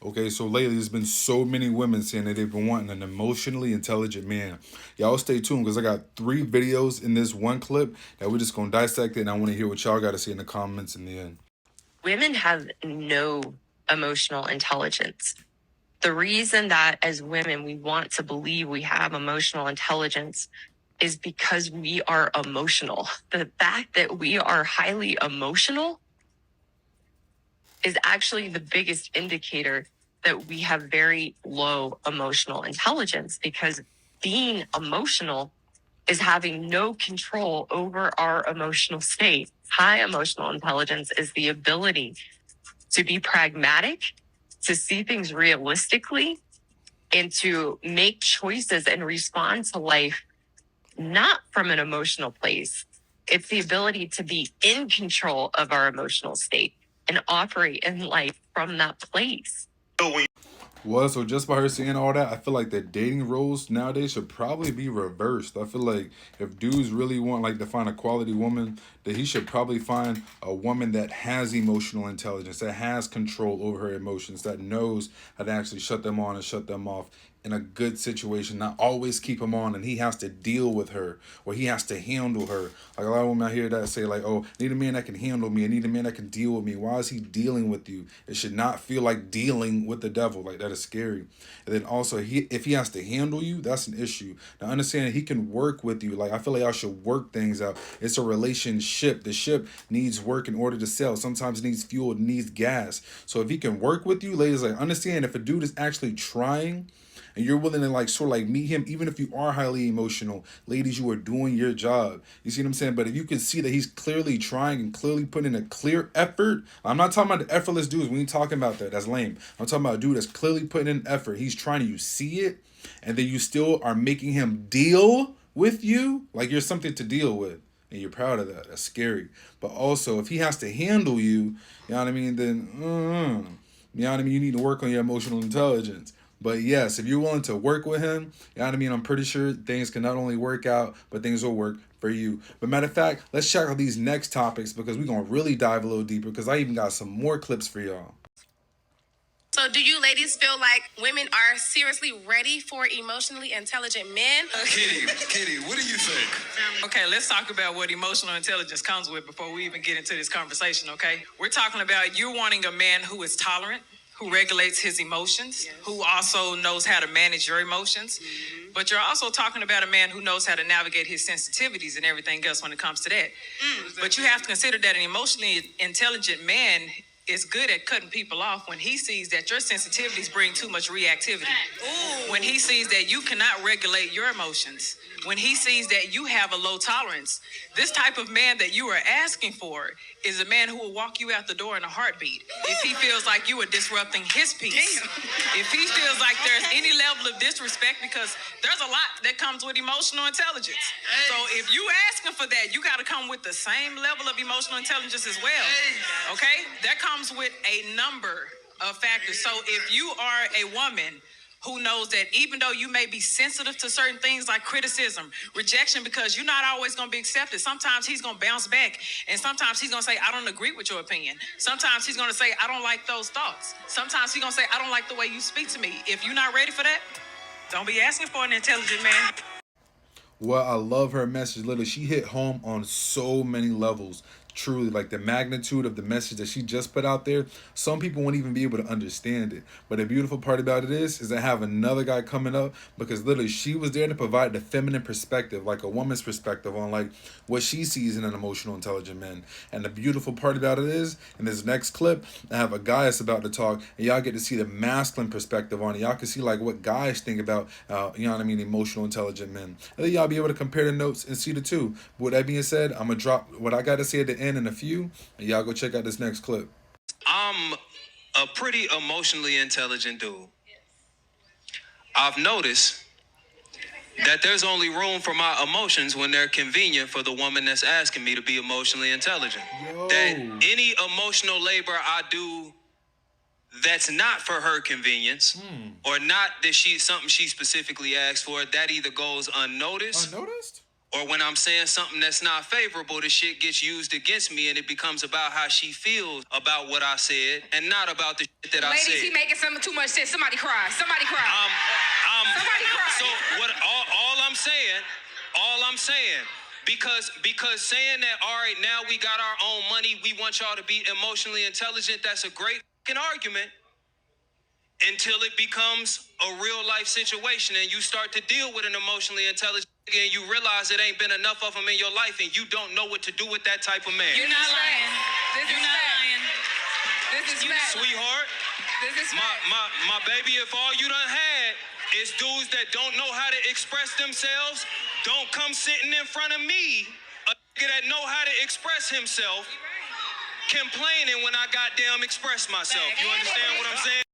Okay, so lately there's been so many women saying that they've been wanting an emotionally intelligent man. Y'all stay tuned because I got 3 videos in this one clip that we're just gonna dissect it, and I want to hear what y'all got to say in the comments in the end. Women have no emotional intelligence. The reason that as women we want to believe we have emotional intelligence is because we are emotional. The fact that we are highly emotional is actually the biggest indicator that we have very low emotional intelligence, because being emotional is having no control over our emotional state. High emotional intelligence is the ability to be pragmatic, to see things realistically, and to make choices and respond to life not from an emotional place. It's the ability to be in control of our emotional state and operate in life from that place. Well, so just by her saying all that, I feel like the dating roles nowadays should probably be reversed. I feel like if dudes really want like to find a quality woman, that he should probably find a woman that has emotional intelligence, that has control over her emotions, that knows how to actually shut them on and shut them off in a good situation, not always keep him on and he has to deal with her or he has to handle her. Like a lot of women out here that say like, oh, I need a man that can handle me. I need a man that can deal with me. Why is he dealing with you? It should not feel like dealing with the devil. Like that is scary. And then also if he has to handle you, that's an issue. Now understand he can work with you. Like I feel like y'all should work things out. It's a relationship. The ship needs work in order to sail. Sometimes it needs fuel, it needs gas. So if he can work with you, ladies, like understand if a dude is actually trying and you're willing to like sort of like meet him, even if you are highly emotional, ladies, you are doing your job. You see what I'm saying? But if you can see that he's clearly trying and clearly putting in a clear effort, I'm not talking about the effortless dudes. We ain't talking about that. That's lame. I'm talking about a dude that's clearly putting in effort. He's trying to, you see it, and then you still are making him deal with you like you're something to deal with. And you're proud of that. That's scary. But also, if he has to handle you, you know what I mean, then, you know what I mean, you need to work on your emotional intelligence. But yes, if you're willing to work with him, you know what I mean, I'm pretty sure things can not only work out, but things will work for you. But matter of fact, let's check out these next topics because we're going to really dive a little deeper because I even got some more clips for y'all. So, do you ladies feel like women are seriously ready for emotionally intelligent men? Kitty, what do you think? Okay, let's talk about what emotional intelligence comes with before we even get into this conversation, okay? We're talking about you wanting a man who is tolerant, who regulates his emotions, yes, who also knows how to manage your emotions. Mm-hmm. But you're also talking about a man who knows how to navigate his sensitivities and everything else when it comes to that. But you have to consider that an emotionally intelligent man is good at cutting people off when he sees that your sensitivities bring too much reactivity. Ooh. When he sees that you cannot regulate your emotions. When he sees that you have a low tolerance. This type of man that you are asking for is a man who will walk you out the door in a heartbeat if he feels like you are disrupting his peace. If he feels like there's any level of disrespect, because there's a lot that comes with emotional intelligence. So if you asking for that, you got to come with the same level of emotional intelligence as well. Okay? That comes with a number of factors. So if you are a woman who knows that even though you may be sensitive to certain things like criticism, rejection, because you're not always going to be accepted. Sometimes he's going to bounce back. And sometimes he's going to say, I don't agree with your opinion. Sometimes he's going to say, I don't like those thoughts. Sometimes he's going to say, I don't like the way you speak to me. If you're not ready for that, don't be asking for an intelligent man. Well, I love her message. Literally, she hit home on so many levels. Truly, like the magnitude of the message that she just put out there, some people won't even be able to understand it. But the beautiful part about it is I have another guy coming up because literally she was there to provide the feminine perspective, like a woman's perspective on like what she sees in an emotional, intelligent man. And the beautiful part about it is, in this next clip, I have a guy that's about to talk, and y'all get to see the masculine perspective on it. Y'all can see like what guys think about, you know what I mean, emotional, intelligent men. And then y'all be able to compare the notes and see the two. But with that being said, I'm gonna drop what I got to say at the end in a few, and y'all go check out this next clip. I'm a pretty emotionally intelligent dude. I've noticed that there's only room for my emotions when they're convenient for the woman that's asking me to be emotionally intelligent. Yo. That any emotional labor I do that's not for her convenience or not that something she specifically asked for, that either goes unnoticed. Unnoticed? Or when I'm saying something that's not favorable, the shit gets used against me and it becomes about how she feels about what I said and not about the shit that I said. Ladies, he making some too much sense. Somebody cry. Somebody cry. Somebody cry. So what all I'm saying, because saying that, all right, now we got our own money, we want y'all to be emotionally intelligent, that's a great fucking argument. Until it becomes a real life situation and you start to deal with an emotionally intelligent nigga and you realize it ain't been enough of them in your life and you don't know what to do with that type of man. You're not lying. You're not lying. This is fact. Sweetheart, This is fact. my baby, if all you done had is dudes that don't know how to express themselves, don't come sitting in front of me, a nigga that know how to express himself, complaining when I goddamn express myself. You understand what I'm saying?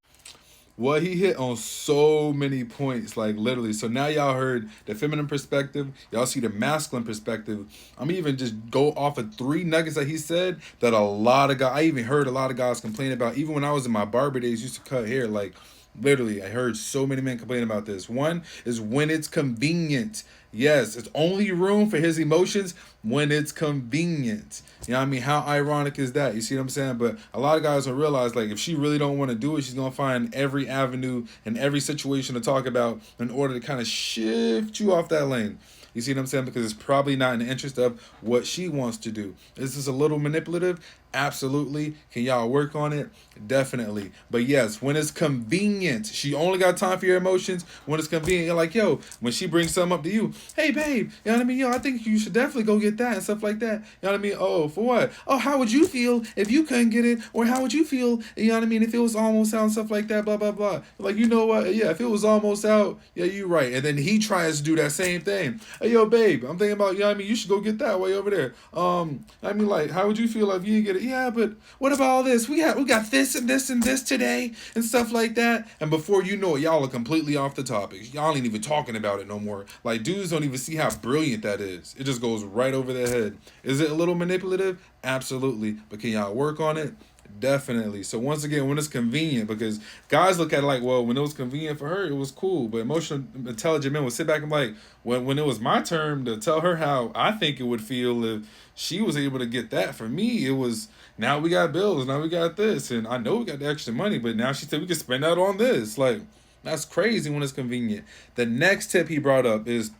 Well, he hit on so many points, like literally. So now y'all heard the feminine perspective. Y'all see the masculine perspective. I'm even just go off of 3 nuggets that he said that a lot of guys, I even heard a lot of guys complain about. Even when I was in my barber days, used to cut hair. Like literally, I heard so many men complain about this. One is when it's convenient. Yes, it's only room for his emotions when it's convenient. You know what I mean? How ironic is that? You see what I'm saying? But a lot of guys don't realize, like, if she really don't want to do it, she's going to find every avenue and every situation to talk about in order to kind of shift you off that lane. You see what I'm saying? Because it's probably not in the interest of what she wants to do. Is this a little manipulative? Absolutely. Can y'all work on it? Definitely. But yes, when it's convenient, she only got time for your emotions when it's convenient. You're like, yo, when she brings something up to you, hey, babe, you know what I mean? Yo, I think you should definitely go get that and stuff like that. You know what I mean? Oh, for what? Oh, how would you feel if you couldn't get it? Or how would you feel, you know what I mean, if it was almost out and stuff like that, blah, blah, blah. Like, you know what? Yeah, if it was almost out, yeah, you're right. And then he tries to do that same thing. Hey, yo, babe, I'm thinking about, you know what I mean? You should go get that way over there. I mean, like, how would you feel if you didn't get it? Yeah, but what about all this? We got this and this and this today and stuff like that. And before you know it, y'all are completely off the topic. Y'all ain't even talking about it no more. Like, dudes don't even see how brilliant that is. It just goes right over their head. Is it a little manipulative? Absolutely. But can y'all work on it? Definitely. So once again, when it's convenient, because guys look at it like, well, when it was convenient for her, it was cool. But emotional, intelligent men would sit back and be like, when it was my turn to tell her how I think it would feel if she was able to get that, for me, it was, now we got bills, now we got this, and I know we got the extra money, but now she said we can spend that on this. Like, that's crazy when it's convenient. The next tip he brought up is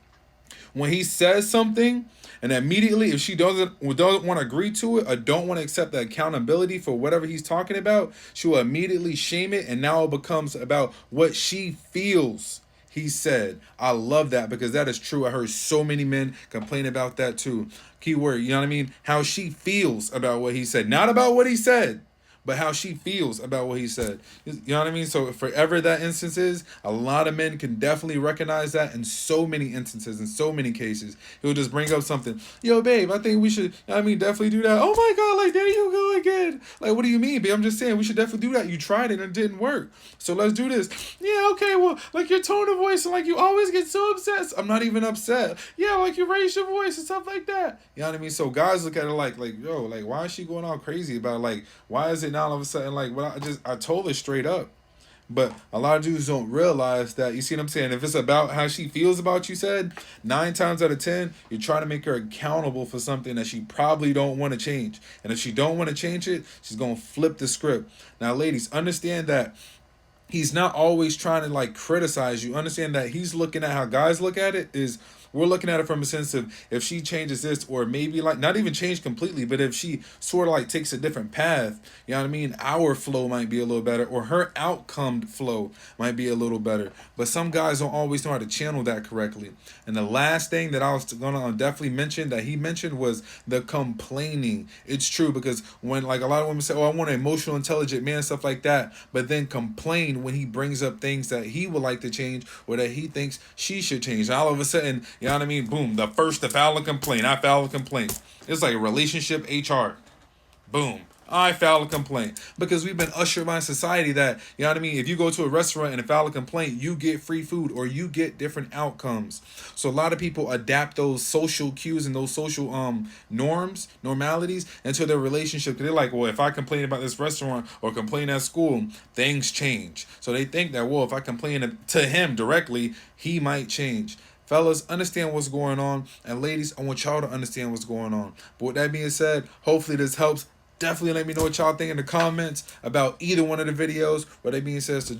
when he says something and immediately if she doesn't want to agree to it or don't want to accept the accountability for whatever he's talking about, she will immediately shame it, and now it becomes about what she feels he said. I love that because that is true. I heard so many men complain about that too. Keyword, you know what I mean? How she feels about what he said. Not about what he said, but how she feels about what he said. You know what I mean? So forever that instance is, a lot of men can definitely recognize that in so many instances, in so many cases. He'll just bring up something. Yo, babe, I think we should, you know what I mean, definitely do that. Oh my God, like, there you go again. Like, what do you mean, babe? I'm just saying we should definitely do that. You tried it and it didn't work. So let's do this. Yeah, okay, well, like your tone of voice, and like you always get so upset. I'm not even upset. Yeah, like you raise your voice and stuff like that. You know what I mean? So guys look at it like, yo, like, why is she going all crazy about it? Like, why is it now all of a sudden, like, well, I told her straight up. But a lot of dudes don't realize that. You see what I'm saying? If it's about how she feels about you said, 9 times out of 10, you're trying to make her accountable for something that she probably don't want to change. And if she don't want to change it, she's going to flip the script. Now, ladies, understand that he's not always trying to like criticize you. Understand that he's looking at how guys look at it is, we're looking at it from a sense of if she changes this, or maybe like not even change completely, but if she sort of like takes a different path, you know what I mean? Our flow might be a little better, or her outcome flow might be a little better. But some guys don't always know how to channel that correctly. And the last thing that I was gonna definitely mention that he mentioned was the complaining. It's true, because when like a lot of women say, oh, I want an emotional, intelligent man, stuff like that, but then complain when he brings up things that he would like to change or that he thinks she should change. And all of a sudden, you know what I mean? Boom, the first to file a complaint. I file a complaint. It's like a relationship HR. Boom. I file a complaint. Because we've been ushered by society that, you know what I mean? If you go to a restaurant and file a complaint, you get free food or you get different outcomes. So a lot of people adapt those social cues and those social normalities into their relationship. They're like, well, if I complain about this restaurant or complain at school, things change. So they think that, well, if I complain to him directly, he might change. Fellas, understand what's going on. And ladies, I want y'all to understand what's going on. But with that being said, hopefully this helps. Definitely let me know what y'all think in the comments about either one of the videos. With that being said, it's the